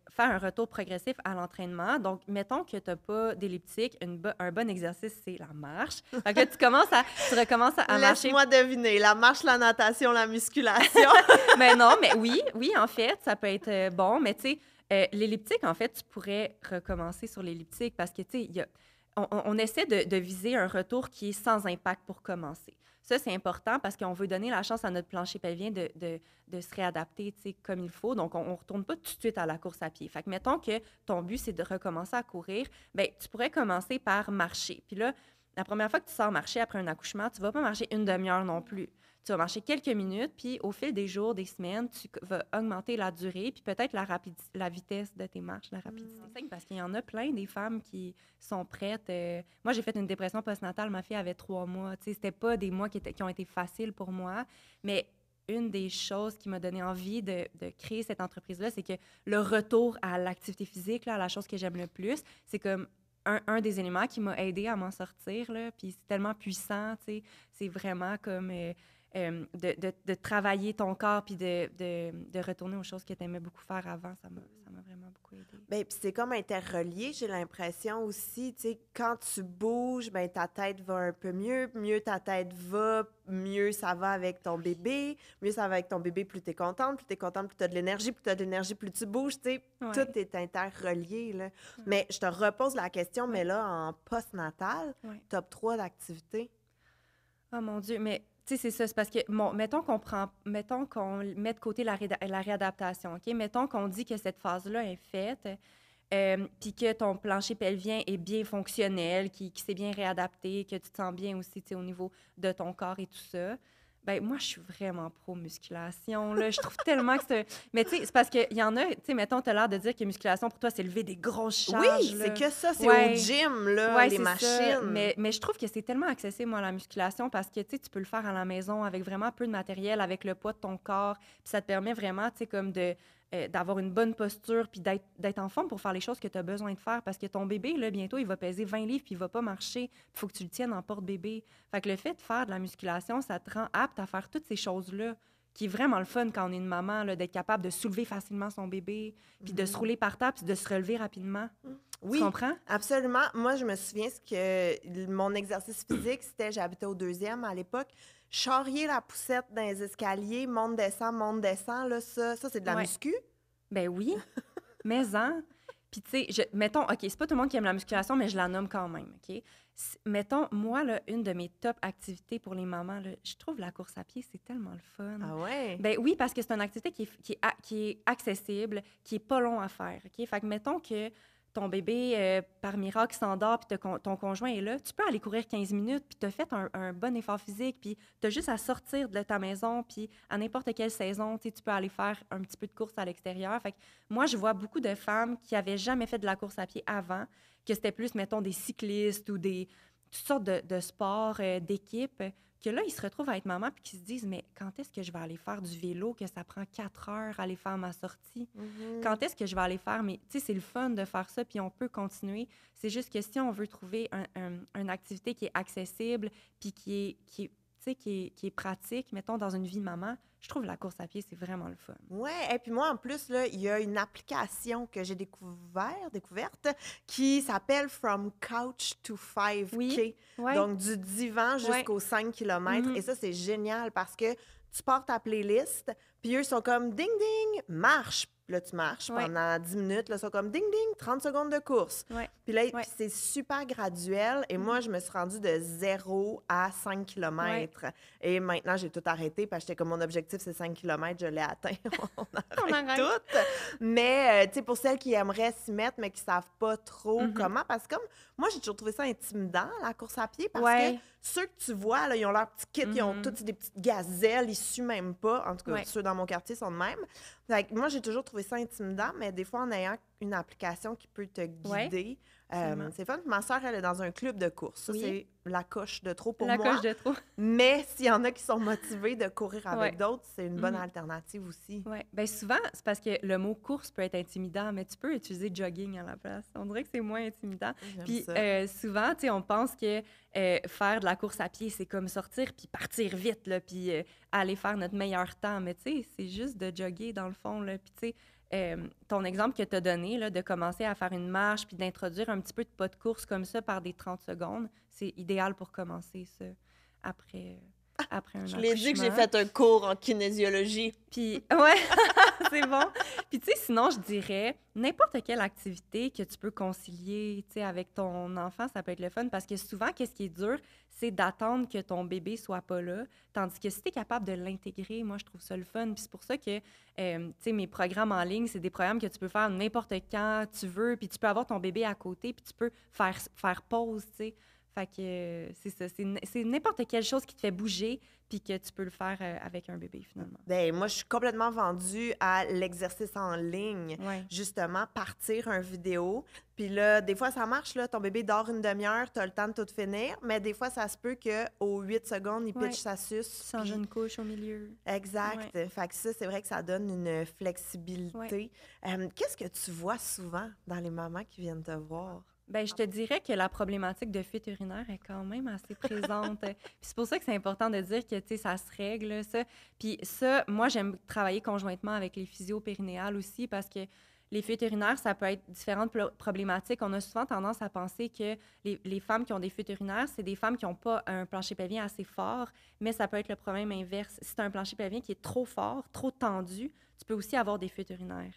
faire un retour progressif à l'entraînement. Donc, mettons que tu n'as pas d'elliptique, un bon exercice, c'est la marche. Fait que tu recommences à marcher.
Laisse-moi deviner, la marche, la natation, la musculation.
Mais non, mais oui, en fait, ça peut être bon. Mais tu sais, l'elliptique, en fait, tu pourrais recommencer sur l'elliptique parce que, tu sais, on essaie de viser un retour qui est sans impact pour commencer. Ça, c'est important parce qu'on veut donner la chance à notre plancher pelvien de se réadapter comme il faut. Donc, on ne retourne pas tout de suite à la course à pied. Fait que, mettons que ton but, c'est de recommencer à courir, bien, tu pourrais commencer par marcher. Puis là, la première fois que tu sors marcher après un accouchement, tu ne vas pas marcher 1 demi-heure non plus. Tu vas marcher quelques minutes, puis au fil des jours, des semaines, tu vas augmenter la durée, puis peut-être la vitesse de tes marches, la rapidité. Parce qu'il y en a plein des femmes qui sont prêtes. Moi, j'ai fait une dépression postnatale, ma fille avait 3 mois. C'était pas des mois qui ont été faciles pour moi, mais une des choses qui m'a donné envie de créer cette entreprise-là, c'est que le retour à l'activité physique, là, à la chose que j'aime le plus, c'est comme un des éléments qui m'a aidée à m'en sortir, là, puis c'est tellement puissant, c'est vraiment comme... de travailler ton corps puis de retourner aux choses que tu aimais beaucoup faire avant, ça m'a vraiment beaucoup aidé.
Bien, puis c'est comme interrelié, j'ai l'impression aussi, tu sais, quand tu bouges, bien, ta tête va un peu mieux ta tête va, mieux ça va avec ton bébé, mieux ça va avec ton bébé, plus t'es contente, plus tu as de l'énergie, plus tu bouges, tu sais, tout est interrelié, là. Mais je te repose la question, mais là, en postnatal, top 3 d'activités.
Oh mon Dieu, mais tu sais, c'est ça, c'est parce que, mettons qu'on met de côté la réadaptation, OK? Mettons qu'on dit que cette phase-là est faite, puis que ton plancher pelvien est bien fonctionnel, qui s'est bien réadapté, que tu te sens bien aussi, tu sais, au niveau de ton corps et tout ça. Ben moi, je suis vraiment pro-musculation, là. Je trouve tellement que c'est... Mais tu sais, c'est parce qu'il y en a, tu sais, mettons, t'as l'air de dire que musculation, pour toi, c'est lever des grosses
Oui,
charges,
c'est
là.
que ça, c'est au
Ouais.
gym, là,
Ouais,
les
c'est ça.
machines.
Mais je trouve que c'est tellement accessible, moi, la musculation, parce que, tu sais, tu peux le faire à la maison avec vraiment peu de matériel, avec le poids de ton corps. Puis ça te permet vraiment, tu sais, comme d'avoir une bonne posture, puis d'être en forme pour faire les choses que tu as besoin de faire. Parce que ton bébé, là, bientôt, il va peser 20 livres, puis il va pas marcher. Il faut que tu le tiennes en porte-bébé. Fait que le fait de faire de la musculation, ça te rend apte à faire toutes ces choses-là, qui est vraiment le fun quand on est une maman, là, d'être capable de soulever facilement son bébé, puis de se rouler par terre, puis de se relever rapidement. Tu
Oui,
comprends?
absolument. Moi, je me souviens que mon exercice physique, c'était, j'habitais au 2e à l'époque, charrier la poussette dans les escaliers, monte, descend, là, ça c'est de la
Ouais.
muscu.
Ben oui, mais en. Puis, tu sais, mettons, OK, c'est pas tout le monde qui aime la musculation, mais je la nomme quand même, OK? Mettons, moi, là, une de mes top activités pour les mamans, là, je trouve la course à pied, c'est tellement le fun.
Ah ouais?
Ben oui, parce que c'est une activité qui est accessible, qui est pas long à faire, OK? Fait que, mettons que ton bébé, par miracle, s'endort, puis ton conjoint est là, tu peux aller courir 15 minutes, puis tu as fait un bon effort physique, puis tu as juste à sortir de ta maison, puis à n'importe quelle saison, tu sais, tu peux aller faire un petit peu de course à l'extérieur. Fait que moi, je vois beaucoup de femmes qui avaient jamais fait de la course à pied avant, que c'était plus, mettons, des cyclistes ou toutes sortes de sports d'équipe, que là, ils se retrouvent à être maman puis qu'ils se disent, mais quand est-ce que je vais aller faire du vélo, que ça prend 4 heures aller faire ma sortie? Quand est-ce que je vais aller faire? Mais tu sais, c'est le fun de faire ça, puis on peut continuer. C'est juste que si on veut trouver une activité qui est accessible, puis tu sais, qui est pratique, mettons, dans une vie de maman, je trouve la course à pied, c'est vraiment le fun.
Ouais, et puis moi, en plus, là, il y a une application que j'ai découverte, qui s'appelle From Couch to 5K.
Oui, ouais,
Donc, du divan
ouais.
jusqu'aux 5 km.
Mhm.
Et ça, c'est génial parce que tu pars ta playlist, puis eux sont comme ding ding, marche. Puis là, tu marches
Ouais.
pendant 10 minutes. Là, ils sont comme ding ding, 30 secondes de course.
Ouais.
Puis là,
Ouais.
c'est super graduel. Et moi, je me suis rendue de 0 à 5 km. Et maintenant, j'ai tout arrêté parce que j'étais comme mon objectif, c'est 5 km. Je l'ai atteint. On
On
arrête
arrête.
tout. Mais, tu sais, pour celles qui aimeraient s'y mettre, mais qui savent pas trop
Mhm.
comment, parce que comme moi, j'ai toujours trouvé ça intimidant, la course à pied, parce
Ouais.
que ceux que tu vois, là, ils ont leur petit kit, ils ont
Mhm.
tous des petites gazelles, ils suent même pas. En tout cas,
Ouais.
ceux dans mon quartier sont de même. Fait que moi, j'ai toujours trouvé ça intimidant, mais des fois, en ayant une application qui peut te guider,
absolument.
c'est fun. Puis ma soeur, elle est dans un club de course. Ça,
Oui.
c'est la coche de trop pour
La
moi.
coche de trop.
Mais s'il y en a qui sont motivés de courir avec
Ouais.
d'autres, c'est une bonne
Mhm.
alternative aussi.
Oui. Bien, souvent, c'est parce que le mot course peut être intimidant, mais tu peux utiliser jogging à la place. On dirait que c'est moins intimidant.
J'aime
Puis
ça.
souvent, tu sais, on pense que faire de la course à pied, c'est comme sortir puis partir vite, là, puis aller faire notre meilleur temps. Mais tu sais, c'est juste de jogger dans le fond, là. Puis tu sais, ton exemple que tu as donné, là, de commencer à faire une marche puis d'introduire un petit peu de pas de course comme ça par des 30 secondes, c'est idéal pour commencer ça après un
Je l'ai dit que j'ai
accouchement.
fait un cours en kinésiologie.
Puis, ouais, c'est bon. Puis, tu sais, sinon, je dirais n'importe quelle activité que tu peux concilier, tu sais, avec ton enfant, ça peut être le fun parce que souvent, qu'est-ce qui est dur, c'est d'attendre que ton bébé soit pas là. Tandis que si tu es capable de l'intégrer, moi, je trouve ça le fun. Puis c'est pour ça que, tu sais, mes programmes en ligne, c'est des programmes que tu peux faire n'importe quand tu veux, puis tu peux avoir ton bébé à côté, puis tu peux faire pause, tu sais. Fait que c'est ça, c'est n'importe quelle chose qui te fait bouger, puis que tu peux le faire avec un bébé, finalement.
Ben, moi, je suis complètement vendue à l'exercice en ligne.
Ouais.
Justement, partir un vidéo. Puis là, des fois, ça marche, là. Ton bébé dort une demi-heure, tu as le temps de tout finir. Mais des fois, ça se peut qu'aux 8 secondes, il
Ouais.
pitche sa suce.
Tu changes
puis-
une couche au milieu.
Exact. Fait que ça, c'est vrai que ça donne une flexibilité. Qu'est-ce que tu vois souvent dans les mamans qui viennent te voir?
Ben, je te dirais que la problématique de fuite urinaire est quand même assez présente. Puis c'est pour ça que c'est important de dire que, tu sais, ça se règle, ça. Puis ça, moi, j'aime travailler conjointement avec les physio-périnéales aussi parce que les fuites urinaires, ça peut être différentes problématiques. On a souvent tendance à penser que les femmes qui ont des fuites urinaires, c'est des femmes qui n'ont pas un plancher pelvien assez fort, mais ça peut être le problème inverse. Si tu as un plancher pelvien qui est trop fort, trop tendu, tu peux aussi avoir des fuites urinaires.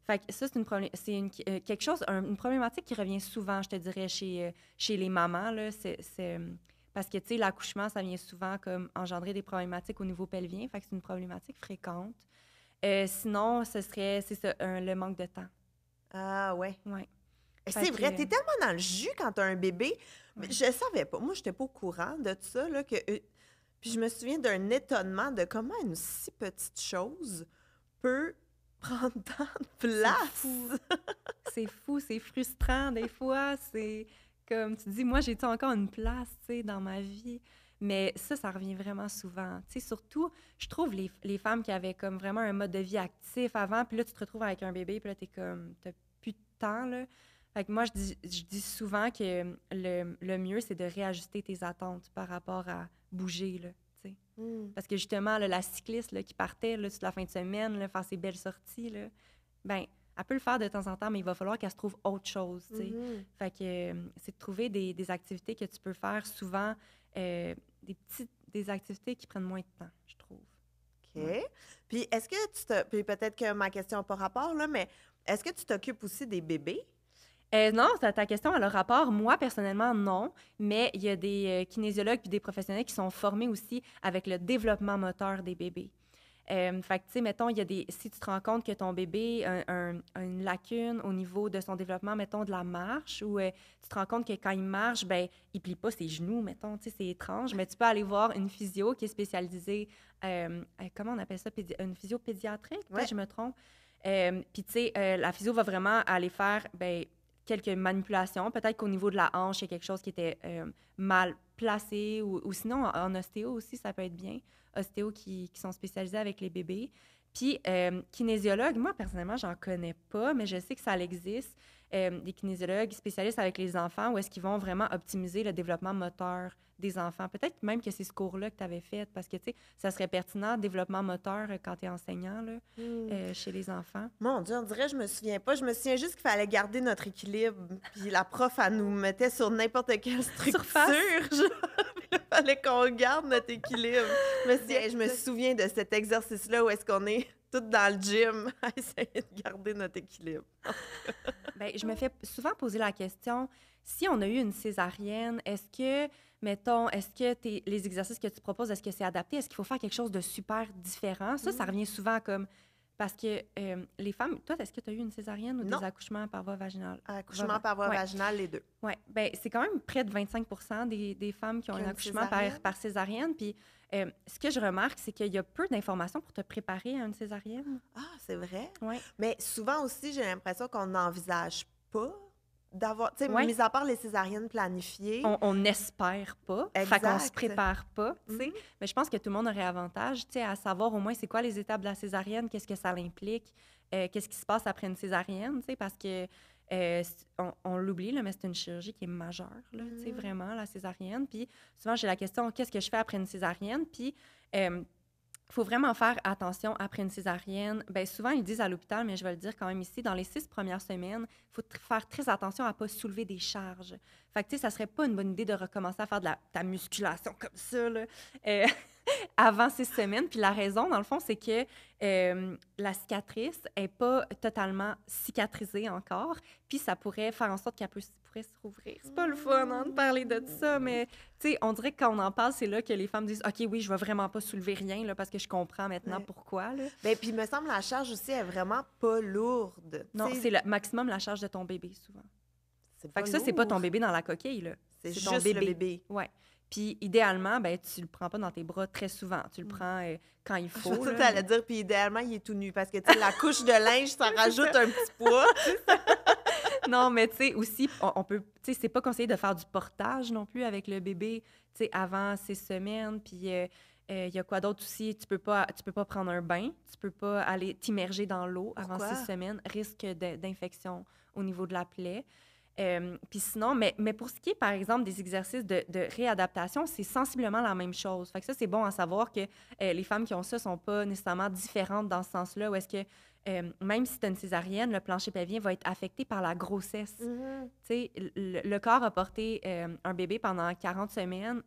Fait que ça, c'est quelque chose, une problématique qui revient souvent, je te dirais, chez les mamans. Là. Parce que, tu sais, l'accouchement, ça vient souvent comme engendrer des problématiques au niveau pelvien. Fait que c'est une problématique fréquente. Sinon, c'est ça, le manque de temps.
Ah, ouais.
Ouais.
C'est
Fait
vrai,
que-
t'es tellement dans le jus quand t'as un bébé. Mais
Ouais.
je savais pas. Moi, j'étais pas au courant de ça, là, que... Puis je me souviens d'un étonnement de comment une si petite chose peut prendre tant de place.
C'est fou, c'est frustrant des fois. C'est comme, tu dis, moi, j'ai-tu encore une place, tu sais, dans ma vie? Mais ça revient vraiment souvent. Tu sais, surtout, je trouve les femmes qui avaient comme vraiment un mode de vie actif avant, puis là, tu te retrouves avec un bébé, puis là, t'es comme, t'as plus de temps, là. Fait que moi, je dis souvent que le mieux, c'est de réajuster tes attentes par rapport à bouger, là, tu sais. Parce que justement, là, la cycliste là, qui partait là, toute la fin de semaine, là, faire ses belles sorties, là, ben, elle peut le faire de temps en temps, mais il va falloir qu'elle se trouve autre chose, tu sais. Fait que c'est de trouver des activités que tu peux faire souvent, des activités qui prennent moins de temps, je trouve.
OK.
Ouais.
Puis est-ce que puis peut-être que ma question n'a pas rapport, là, mais est-ce que tu t'occupes aussi des bébés?
Non, ta question elle a rapport. Moi, personnellement, non. Mais il y a des kinésiologues puis des professionnels qui sont formés aussi avec le développement moteur des bébés. Fait que, tu sais, mettons, si tu te rends compte que ton bébé a une lacune au niveau de son développement, mettons, de la marche, ou tu te rends compte que quand il marche, ben il plie pas ses genoux, mettons, tu sais, c'est étrange, mais tu peux aller voir une physio qui est spécialisée, comment on appelle ça, une physio pédiatrique, peut-être je me trompe. Puis, tu sais, la physio va vraiment aller faire, ben quelques manipulations. Peut-être qu'au niveau de la hanche, il y a quelque chose qui était mal placé ou sinon, en ostéo aussi, ça peut être bien. Ostéo qui sont spécialisés avec les bébés. Puis, kinésiologue, moi, personnellement, j'en connais pas, mais je sais que ça existe. Des kinésiologues spécialistes avec les enfants où est-ce qu'ils vont vraiment optimiser le développement moteur des enfants. Peut-être même que c'est ce cours-là que tu avais fait parce que, tu sais, ça serait pertinent, développement moteur, quand tu es enseignant là, chez les enfants.
Mon Dieu, on dirait que je me souviens pas. Je me souviens juste qu'il fallait garder notre équilibre. Puis la prof, elle nous mettait sur n'importe quelle structure. Il fallait qu'on garde notre équilibre. Je me souviens de cet exercice-là où est-ce qu'on est toutes dans le gym à essayer de garder notre équilibre.
Bien, je me fais souvent poser la question, si on a eu une césarienne, est-ce que, mettons, les exercices que tu proposes, est-ce que c'est adapté? Est-ce qu'il faut faire quelque chose de super différent? Ça revient souvent comme... Parce que les femmes... Toi, est-ce que tu as eu une césarienne ou des accouchements par voie vaginale?
Accouchement par voie vaginale, les deux.
Oui. Bien, c'est quand même près de 25 % des femmes qui ont un accouchement par césarienne. Puis ce que je remarque, c'est qu'il y a peu d'informations pour te préparer à une césarienne.
Ah, c'est vrai?
Oui.
Mais souvent aussi, j'ai l'impression qu'on n'envisage pas d'avoir, tu sais, mis à part les césariennes planifiées.
On n'espère pas, fait qu'on se prépare pas, tu sais. Mais je pense que tout le monde aurait avantage, tu sais, à savoir au moins c'est quoi les étapes de la césarienne, qu'est-ce que ça implique, qu'est-ce qui se passe après une césarienne, tu sais, parce que on l'oublie, là, mais c'est une chirurgie qui est majeure, là, tu sais, vraiment, la césarienne. Puis souvent, j'ai la question, qu'est-ce que je fais après une césarienne? Puis il faut vraiment faire attention après une césarienne. Bien, souvent, ils disent à l'hôpital, mais je vais le dire quand même ici, dans les 6 premières semaines, il faut faire très attention à ne pas soulever des charges. Fait que, tu sais, ça ne serait pas une bonne idée de recommencer à faire de ta musculation comme ça, là, avant 6 semaines. Puis la raison, dans le fond, c'est que la cicatrice n'est pas totalement cicatrisée encore. Puis ça pourrait faire en sorte qu'elle pourrait se rouvrir. C'est pas le fun, hein, de parler de ça, mais tu sais, on dirait que quand on en parle, c'est là que les femmes disent « OK, oui, je vais vraiment pas soulever rien, là, parce que je comprends maintenant pourquoi. »
Bien, puis il me semble que la charge aussi est vraiment pas lourde.
Non, c'est le maximum la charge de ton bébé, souvent. Fait que ça, c'est pas ton bébé dans la coquille, là.
C'est juste ton bébé. Le bébé.
Ouais. Puis idéalement, ben tu le prends pas dans tes bras très souvent. Tu le prends quand il faut.
Je t'allais dire, puis idéalement, il est tout nu parce que tu sais, la couche de linge, ça rajoute un petit poids.
Non, mais tu sais, aussi, on peut... Tu sais, c'est pas conseillé de faire du portage non plus avec le bébé, tu sais, avant 6 semaines. Puis il y a quoi d'autre aussi? Tu peux pas prendre un bain. Tu peux pas aller t'immerger dans l'eau avant 6 semaines. Risque d'infection au niveau de la plaie. Puis sinon, mais pour ce qui est, par exemple, des exercices de réadaptation, c'est sensiblement la même chose. Fait que ça, c'est bon à savoir que les femmes qui ont ça sont pas nécessairement différentes dans ce sens-là, où est-ce que même si tu as une césarienne, le plancher pelvien va être affecté par la grossesse. Tu sais, le corps a porté un bébé pendant 40 semaines,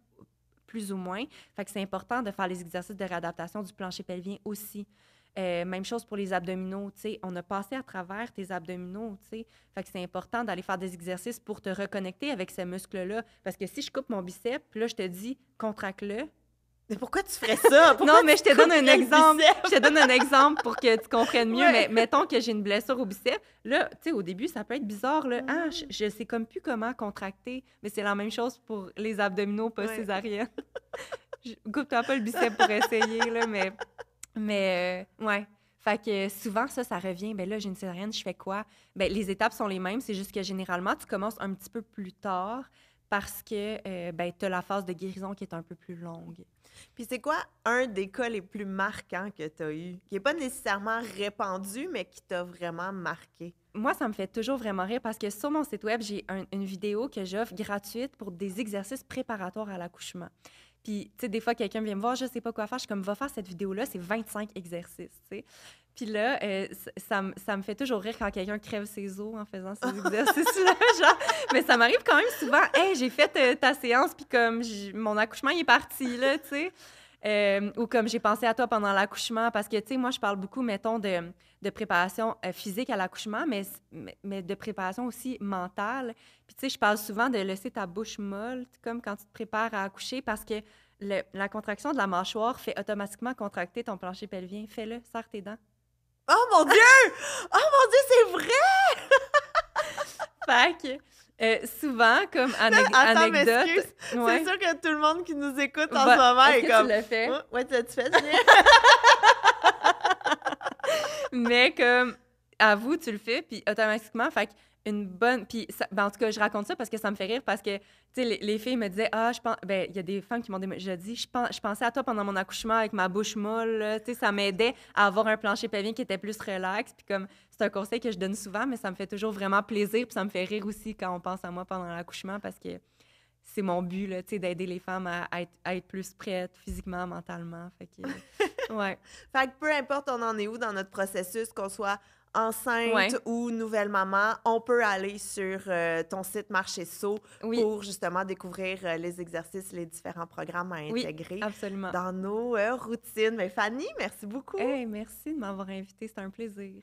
plus ou moins. Fait que c'est important de faire les exercices de réadaptation du plancher pelvien aussi. Même chose pour les abdominaux, tu sais, on a passé à travers tes abdominaux, tu sais. Fait que c'est important d'aller faire des exercices pour te reconnecter avec ce muscle-là. Parce que si je coupe mon biceps, puis là, je te dis, contracte-le.
Mais pourquoi tu ferais ça?
Non, mais je te donne un exemple. Je te donne un exemple pour que tu comprennes mieux. Mais mettons que j'ai une blessure au biceps. Là, tu sais, au début, ça peut être bizarre, là. Ah, je sais comme plus comment contracter. Mais c'est la même chose pour les abdominaux post-césariennes. Coupe-toi pas le biceps pour essayer, là, ouais. Fait que souvent, ça revient. Ben là, j'ai une césarienne, je fais quoi? Ben les étapes sont les mêmes, c'est juste que généralement, tu commences un petit peu plus tard parce que ben, tu as la phase de guérison qui est un peu plus longue.
Puis c'est quoi un des cas les plus marquants que tu as eu, qui n'est pas nécessairement répandu, mais qui t'a vraiment marqué?
Moi, ça me fait toujours vraiment rire parce que sur mon site web, j'ai une vidéo que j'offre gratuite pour des exercices préparatoires à l'accouchement. Puis, tu sais, des fois, quelqu'un vient me voir, je sais pas quoi faire. Je suis comme, va faire cette vidéo-là, c'est 25 exercices, tu sais. Puis là, ça me fait toujours rire quand quelqu'un crève ses os en faisant ces exercices-là, genre. Mais ça m'arrive quand même souvent, « Hey, j'ai fait ta séance, puis comme mon accouchement, il est parti, là, tu sais. » Ou comme j'ai pensé à toi pendant l'accouchement, parce que, tu sais, moi, je parle beaucoup, mettons, de préparation physique à l'accouchement, mais de préparation aussi mentale. Puis, tu sais, je parle souvent de laisser ta bouche molle, comme quand tu te prépares à accoucher, parce que la contraction de la mâchoire fait automatiquement contracter ton plancher pelvien. Fais-le, serre tes dents.
Oh mon Dieu! Oh mon Dieu, c'est vrai!
Fait que souvent, comme
Attends,
anecdote...
m'excuse.
Ouais.
C'est sûr que tout le monde qui nous écoute en ce moment
est-ce
est
que
comme...
tu l'as fait?
Ouais, tu l'as-tu fait, Julien?
Mais comme, à vous, tu le fais, puis automatiquement, fait une bonne... Puis, ben, en tout cas, je raconte ça parce que ça me fait rire, parce que, tu sais, les filles me disaient, je pense... Ben, il y a des femmes qui m'ont déjà dit, je pensais à toi pendant mon accouchement avec ma bouche molle, tu sais, ça m'aidait à avoir un plancher pelvien qui était plus relax, puis comme, c'est un conseil que je donne souvent, mais ça me fait toujours vraiment plaisir, puis ça me fait rire aussi quand on pense à moi pendant l'accouchement, parce que c'est mon but, là, tu sais, d'aider les femmes à être plus prêtes physiquement, mentalement, fait que... Ouais.
Fait que peu importe on en est où dans notre processus, qu'on soit enceinte
Ouais.
ou nouvelle maman, on peut aller sur ton site Marchesso
Oui.
pour justement découvrir les exercices, les différents programmes à intégrer
Absolument.
dans nos routines. Mais Fanny, merci beaucoup.
Hey, merci de m'avoir invitée, c'était un plaisir.